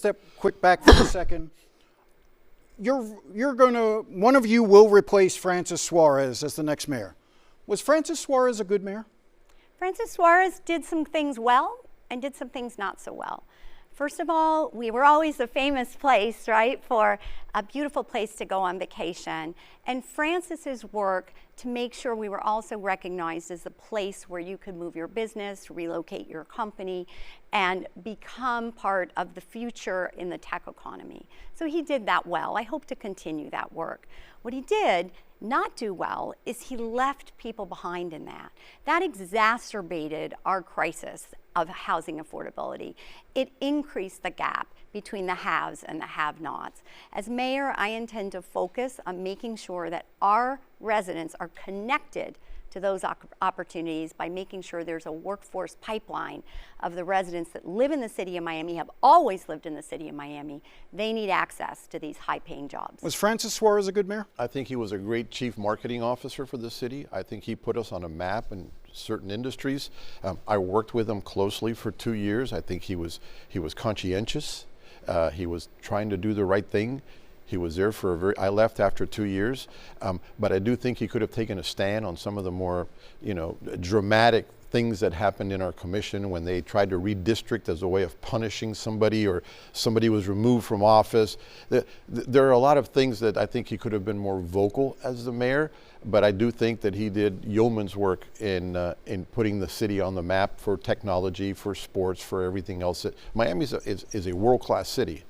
Step quick back for a second. One of you will replace Francis Suarez as the next mayor. Was Francis Suarez a good mayor? Francis Suarez did some things well and did some things not so well. First of all, we were always a famous place, right, for a beautiful place to go on vacation. And Francis's work to make sure we were also recognized as a place where you could move your business, relocate your company, and become part of the future in the tech economy. So he did that well. I hope to continue that work. What he did not do well is he left people behind in that. That exacerbated our crisis of housing affordability. It increased the gap between the haves and the have-nots. As mayor, I intend to focus on making sure that our residents are connected to those opportunities by making sure there's a workforce pipeline of the residents that live in the city of Miami, have always lived in the city of Miami. They need access to these high-paying jobs. Was Francis Suarez a good mayor? I think he was a great chief marketing officer for the city. I think he put us on a map in certain industries. I worked with him closely for 2 years. I think he was conscientious. He was trying to do the right thing. He was there for I left after 2 years, but I do think he could have taken a stand on some of the more, dramatic things that happened in our commission when they tried to redistrict as a way of punishing somebody or somebody was removed from office. There are a lot of things that I think he could have been more vocal as the mayor, but I do think that he did yeoman's work in putting the city on the map for technology, for sports, for everything else. Miami is a world-class city.